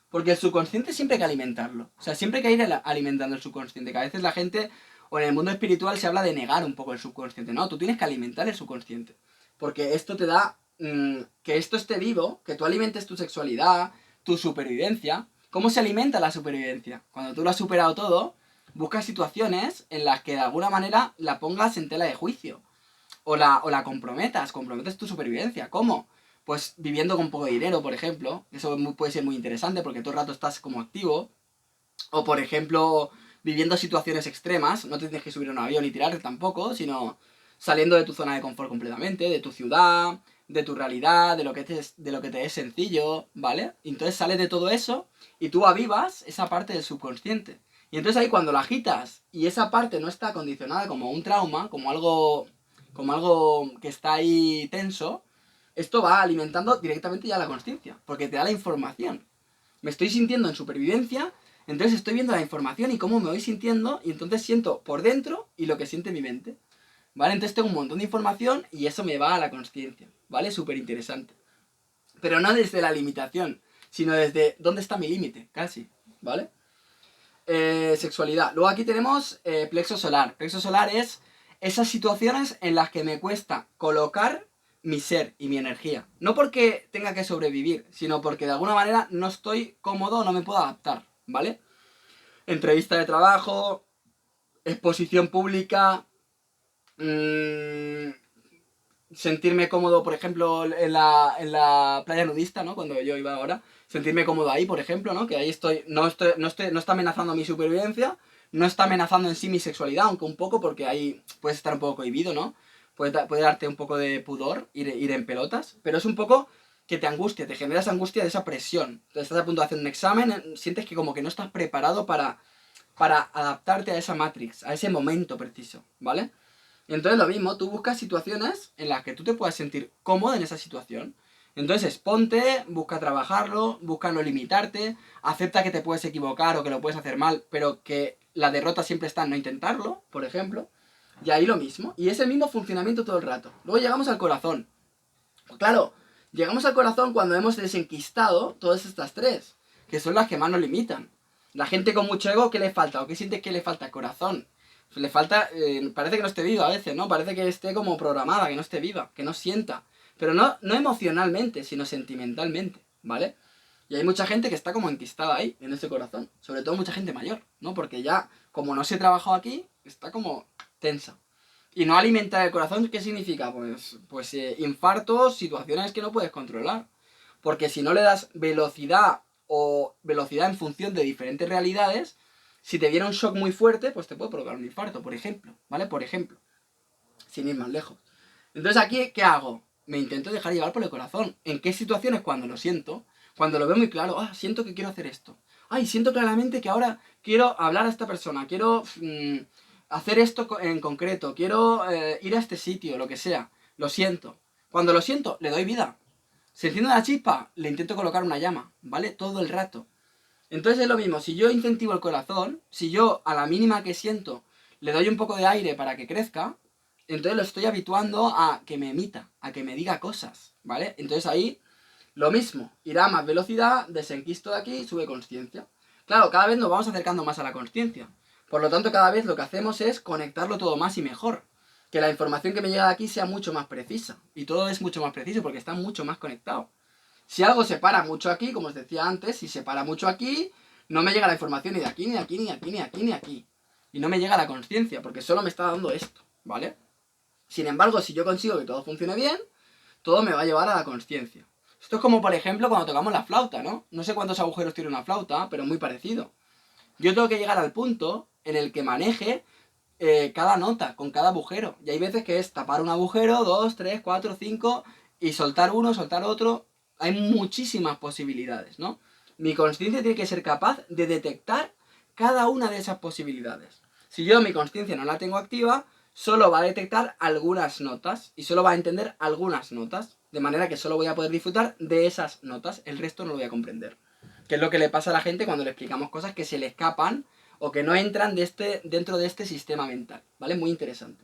Porque el subconsciente siempre hay que alimentarlo. O sea, siempre hay que ir alimentando el subconsciente. Que a veces la gente, o en el mundo espiritual, se habla de negar un poco el subconsciente. No, tú tienes que alimentar el subconsciente. Porque esto te da que esto esté vivo, que tú alimentes tu sexualidad, tu supervivencia. ¿Cómo se alimenta la supervivencia? Cuando tú lo has superado todo, buscas situaciones en las que de alguna manera la pongas en tela de juicio. O la comprometes tu supervivencia. ¿Cómo? Pues viviendo con poco dinero, por ejemplo. Eso puede ser muy interesante porque todo el rato estás como activo. O por ejemplo, viviendo situaciones extremas. No te tienes que subir a un avión y tirarte tampoco, sino saliendo de tu zona de confort completamente, de tu ciudad, de tu realidad, de lo que te es sencillo, ¿vale? Y entonces sales de todo eso y tú avivas esa parte del subconsciente. Y entonces ahí cuando la agitas y esa parte no está condicionada como un trauma, como algo que está ahí tenso, esto va alimentando directamente ya la consciencia, porque te da la información. Me estoy sintiendo en supervivencia, entonces estoy viendo la información y cómo me voy sintiendo, y entonces siento por dentro y lo que siente mi mente. ¿Vale? Entonces tengo un montón de información y eso me va a la consciencia. ¿Vale? Súper interesante. Pero no desde la limitación, sino desde dónde está mi límite, casi. ¿Vale? Sexualidad. Luego aquí tenemos plexo solar. Plexo solar es esas situaciones en las que me cuesta colocar mi ser y mi energía. No porque tenga que sobrevivir, sino porque de alguna manera no estoy cómodo o no me puedo adaptar, ¿vale? Entrevista de trabajo, exposición pública, sentirme cómodo, por ejemplo, en la playa nudista, ¿no? Cuando yo iba ahora, sentirme cómodo ahí, por ejemplo, ¿no? Que ahí no está amenazando mi supervivencia, no está amenazando en sí mi sexualidad, aunque un poco, porque ahí puedes estar un poco cohibido, ¿no? Puede darte un poco de pudor ir en pelotas, pero es un poco que te angustia, te genera esa angustia de esa presión. Entonces estás a punto de hacer un examen, sientes que como que no estás preparado para adaptarte a esa matrix, a ese momento preciso, ¿vale? Y entonces lo mismo, tú buscas situaciones en las que tú te puedas sentir cómodo en esa situación. Entonces ponte, busca trabajarlo, busca no limitarte, acepta que te puedes equivocar o que lo puedes hacer mal, pero que la derrota siempre está en no intentarlo, por ejemplo. Y ahí lo mismo. Y es el mismo funcionamiento todo el rato. Luego llegamos al corazón. Pues claro, llegamos al corazón cuando hemos desenquistado todas estas tres, que son las que más nos limitan. La gente con mucho ego, ¿qué le falta? ¿O qué siente que le falta? Corazón. Le falta, parece que no esté viva a veces, ¿no? Parece que esté como programada, que no esté viva, que no sienta. Pero no emocionalmente, sino sentimentalmente, ¿vale? Y hay mucha gente que está como enquistada ahí, en ese corazón. Sobre todo mucha gente mayor, ¿no? Porque ya, como no se trabajó aquí, está como tensa. Y no alimentar el corazón, ¿qué significa? Pues infartos, situaciones que no puedes controlar. Porque si no le das velocidad o velocidad en función de diferentes realidades, si te viene un shock muy fuerte, pues te puede provocar un infarto, por ejemplo, ¿vale? Por ejemplo, sin ir más lejos. Entonces aquí, ¿qué hago? Me intento dejar llevar por el corazón. ¿En qué situaciones? Cuando lo siento, cuando lo veo muy claro, siento que quiero hacer esto. Ay, siento claramente que ahora quiero hablar a esta persona, quiero hacer esto en concreto, quiero ir a este sitio, lo que sea. Lo siento. Cuando lo siento, le doy vida. Se enciende una chispa, le intento colocar una llama, ¿vale? Todo el rato. Entonces es lo mismo, si yo incentivo el corazón, si yo a la mínima que siento le doy un poco de aire para que crezca, entonces lo estoy habituando a que me emita, a que me diga cosas, ¿vale? Entonces ahí lo mismo, irá a más velocidad, desenquisto de aquí, sube consciencia. Claro, cada vez nos vamos acercando más a la consciencia. Por lo tanto, cada vez lo que hacemos es conectarlo todo más y mejor. Que la información que me llega de aquí sea mucho más precisa. Y todo es mucho más preciso porque está mucho más conectado. Si algo se para mucho aquí, como os decía antes, si se para mucho aquí, no me llega la información ni de aquí, ni de aquí, ni de aquí, ni de aquí, ni de aquí. Y no me llega la consciencia, porque solo me está dando esto, ¿vale? Sin embargo, si yo consigo que todo funcione bien, todo me va a llevar a la consciencia. Esto es como, por ejemplo, cuando tocamos la flauta, ¿no? No sé cuántos agujeros tiene una flauta, pero muy parecido. Yo tengo que llegar al punto en el que maneje cada nota, con cada agujero. Y hay veces que es tapar un agujero, 2, 3, 4, 5, y soltar uno, soltar otro. Hay muchísimas posibilidades, ¿no? Mi consciencia tiene que ser capaz de detectar cada una de esas posibilidades. Si yo mi consciencia no la tengo activa, solo va a detectar algunas notas y solo va a entender algunas notas. De manera que solo voy a poder disfrutar de esas notas, el resto no lo voy a comprender. Que es lo que le pasa a la gente cuando le explicamos cosas que se le escapan o que no entran dentro de este sistema mental, ¿vale? Muy interesante.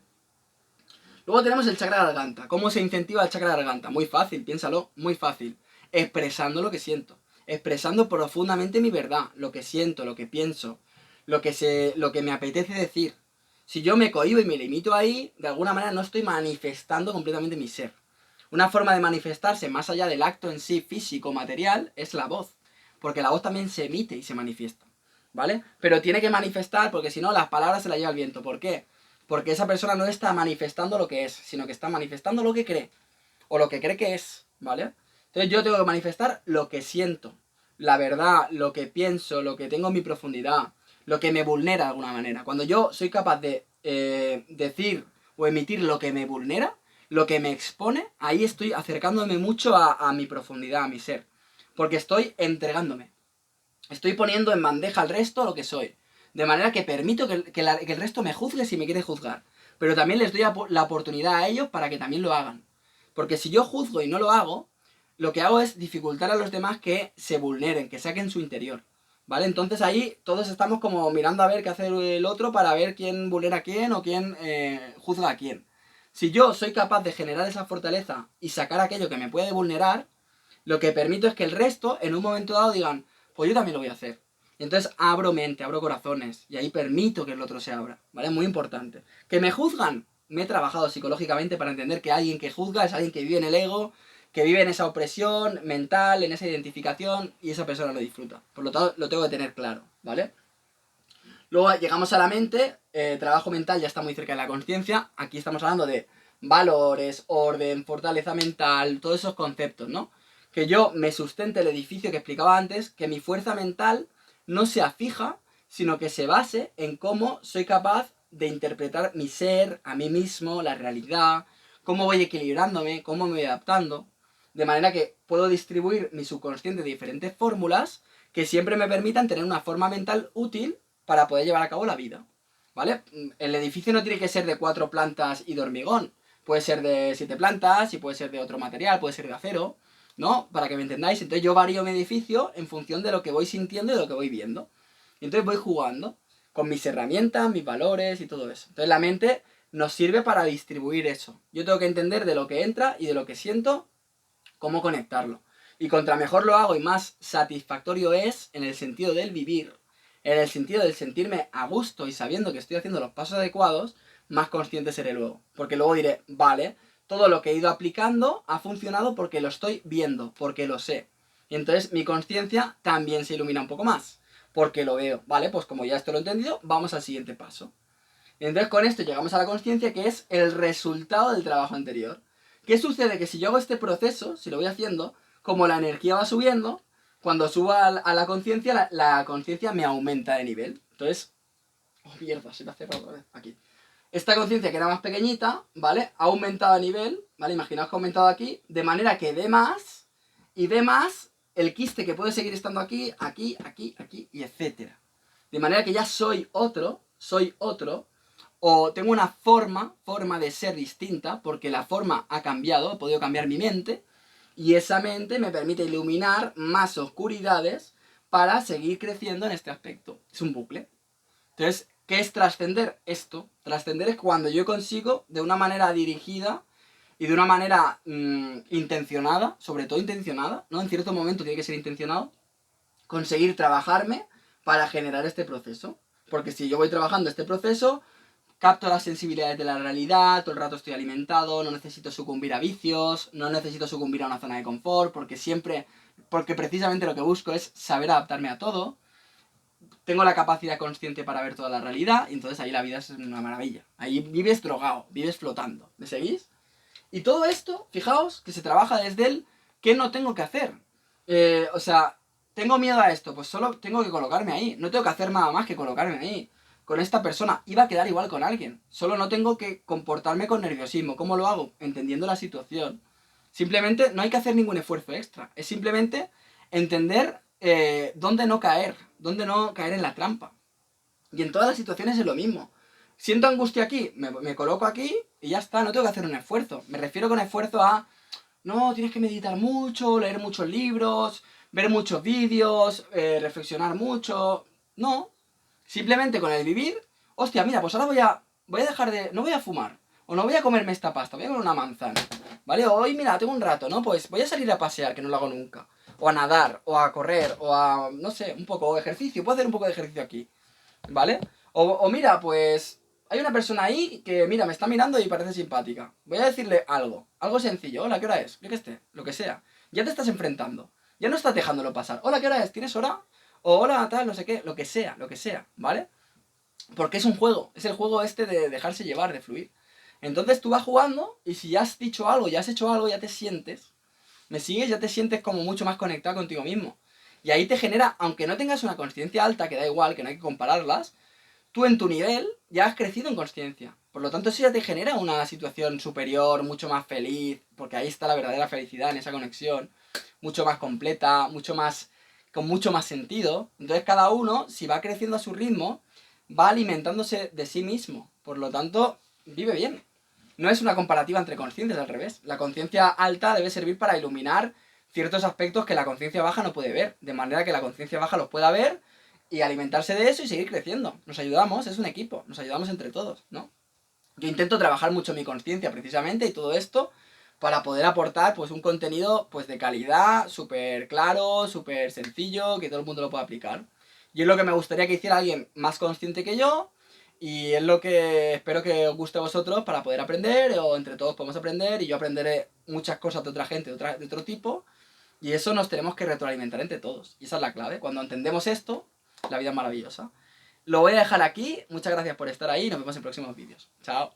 Luego tenemos el chakra garganta. ¿Cómo se incentiva el chakra garganta? Muy fácil, piénsalo, muy fácil. Expresando lo que siento. Expresando profundamente mi verdad, lo que siento, lo que pienso, lo que me apetece decir. Si yo me cohíbo y me limito ahí, de alguna manera no estoy manifestando completamente mi ser. Una forma de manifestarse más allá del acto en sí físico, material, es la voz. Porque la voz también se emite y se manifiesta. ¿Vale? Pero tiene que manifestar porque si no las palabras se las lleva el viento. ¿Por qué? Porque esa persona no está manifestando lo que es, sino que está manifestando lo que cree. O lo que cree que es, ¿vale? Entonces yo tengo que manifestar lo que siento. La verdad, lo que pienso, lo que tengo en mi profundidad. Lo que me vulnera de alguna manera. Cuando yo soy capaz de decir o emitir lo que me vulnera, lo que me expone, ahí estoy acercándome mucho a mi profundidad, a mi ser. Porque estoy entregándome. Estoy poniendo en bandeja al resto lo que soy. De manera que permito que el resto me juzgue si me quiere juzgar. Pero también les doy la oportunidad a ellos para que también lo hagan. Porque si yo juzgo y no lo hago, lo que hago es dificultar a los demás que se vulneren, que saquen su interior. ¿Vale? Entonces ahí todos estamos como mirando a ver qué hace el otro para ver quién vulnera a quién o quién juzga a quién. Si yo soy capaz de generar esa fortaleza y sacar aquello que me puede vulnerar, lo que permito es que el resto, en un momento dado, digan, pues yo también lo voy a hacer. Y entonces abro mente, abro corazones, y ahí permito que el otro se abra, ¿vale? Muy importante. ¿Que me juzgan? Me he trabajado psicológicamente para entender que alguien que juzga es alguien que vive en el ego, que vive en esa opresión mental, en esa identificación, y esa persona lo disfruta. Por lo tanto, lo tengo que tener claro, ¿vale? Luego llegamos a la mente, trabajo mental ya está muy cerca de la conciencia, aquí estamos hablando de valores, orden, fortaleza mental, todos esos conceptos, ¿no? Que yo me sustente el edificio que explicaba antes, que mi fuerza mental no sea fija, sino que se base en cómo soy capaz de interpretar mi ser, a mí mismo, la realidad, cómo voy equilibrándome, cómo me voy adaptando, de manera que puedo distribuir mi subconsciente de diferentes fórmulas que siempre me permitan tener una forma mental útil para poder llevar a cabo la vida, ¿vale? El edificio no tiene que ser de 4 plantas y de hormigón, puede ser de 7 plantas y puede ser de otro material, puede ser de acero, ¿no? Para que me entendáis, entonces yo varío mi edificio en función de lo que voy sintiendo y de lo que voy viendo. Y entonces voy jugando con mis herramientas, mis valores y todo eso. Entonces la mente nos sirve para distribuir eso. Yo tengo que entender de lo que entra y de lo que siento, cómo conectarlo. Y contra mejor lo hago y más satisfactorio es en el sentido del vivir, en el sentido del sentirme a gusto y sabiendo que estoy haciendo los pasos adecuados, más consciente seré luego. Porque luego diré, vale, todo lo que he ido aplicando ha funcionado porque lo estoy viendo, porque lo sé. Y entonces mi conciencia también se ilumina un poco más, porque lo veo. Vale, pues como ya esto lo he entendido, vamos al siguiente paso. Y entonces con esto llegamos a la conciencia, que es el resultado del trabajo anterior. ¿Qué sucede? Que si yo hago este proceso, si lo voy haciendo, como la energía va subiendo, cuando subo a la conciencia, la conciencia me aumenta de nivel. Entonces, oh mierda, se me ha cerrado otra vez, aquí. Esta conciencia que era más pequeñita, ¿vale? Ha aumentado a nivel, ¿vale? Imaginaos que ha aumentado aquí, de manera que dé más, y dé más el quiste que puede seguir estando aquí, aquí, aquí, aquí, y etcétera. De manera que ya soy otro, o tengo una forma de ser distinta, porque la forma ha cambiado, he podido cambiar mi mente, y esa mente me permite iluminar más oscuridades para seguir creciendo en este aspecto. Es un bucle. Entonces, ¿qué es trascender esto? Trascender es cuando yo consigo, de una manera dirigida y de una manera intencionada, sobre todo intencionada, ¿no? En cierto momento tiene que ser intencionado, conseguir trabajarme para generar este proceso. Porque si yo voy trabajando este proceso, capto las sensibilidades de la realidad, todo el rato estoy alimentado, no necesito sucumbir a vicios, no necesito sucumbir a una zona de confort, porque precisamente lo que busco es saber adaptarme a todo. Tengo la capacidad consciente para ver toda la realidad, y entonces ahí la vida es una maravilla. Ahí vives drogado, vives flotando. ¿Me seguís? Y todo esto, fijaos, que se trabaja desde el ¿qué no tengo que hacer? O sea, tengo miedo a esto, pues solo tengo que colocarme ahí. No tengo que hacer nada más que colocarme ahí. Con esta persona iba a quedar igual con alguien. Solo no tengo que comportarme con nerviosismo. ¿Cómo lo hago? Entendiendo la situación. Simplemente no hay que hacer ningún esfuerzo extra. Es simplemente entender dónde no caer. Dónde no caer en la trampa. Y en todas las situaciones es lo mismo. Siento angustia aquí, me coloco aquí y ya está, no tengo que hacer un esfuerzo. Me refiero con esfuerzo a, no, tienes que meditar mucho, leer muchos libros, ver muchos vídeos, reflexionar mucho. No, simplemente con el vivir, hostia, mira, pues ahora voy a dejar de, no voy a fumar, o no voy a comerme esta pasta, voy a comer una manzana. ¿Vale? Hoy, mira, tengo un rato, ¿no? Pues voy a salir a pasear, que no lo hago nunca. O a nadar, o a correr, o a, no sé, un poco de ejercicio. Puedo hacer un poco de ejercicio aquí. ¿Vale? O mira, pues hay una persona ahí que, mira, me está mirando y parece simpática. Voy a decirle algo, algo sencillo. Hola, ¿qué hora es? Yo que esté, lo que sea. Ya te estás enfrentando. Ya no estás dejándolo pasar. Hola, ¿qué hora es? ¿Tienes hora? O hola, tal, no sé qué, lo que sea, ¿vale? Porque es un juego, es el juego este de dejarse llevar, de fluir. Entonces tú vas jugando y si ya has dicho algo, ya has hecho algo, ya te sientes, me sigues, ya te sientes como mucho más conectado contigo mismo. Y ahí te genera, aunque no tengas una conciencia alta, que da igual, que no hay que compararlas, tú en tu nivel ya has crecido en conciencia. Por lo tanto, eso ya te genera una situación superior, mucho más feliz, porque ahí está la verdadera felicidad, en esa conexión, mucho más completa, mucho más, con mucho más sentido. Entonces cada uno, si va creciendo a su ritmo, va alimentándose de sí mismo. Por lo tanto, vive bien. No es una comparativa entre conciencias, al revés. La conciencia alta debe servir para iluminar ciertos aspectos que la conciencia baja no puede ver, de manera que la conciencia baja los pueda ver y alimentarse de eso y seguir creciendo. Nos ayudamos, es un equipo, nos ayudamos entre todos, ¿no? Yo intento trabajar mucho mi conciencia precisamente y todo esto para poder aportar pues un contenido pues de calidad, súper claro, súper sencillo, que todo el mundo lo pueda aplicar. Y es lo que me gustaría que hiciera alguien más consciente que yo y es lo que espero que os guste a vosotros para poder aprender o entre todos podemos aprender y yo aprenderé muchas cosas de otra gente, de otro tipo y eso nos tenemos que retroalimentar entre todos. Y esa es la clave. Cuando entendemos esto, la vida es maravillosa. Lo voy a dejar aquí. Muchas gracias por estar ahí y nos vemos en próximos vídeos. Chao.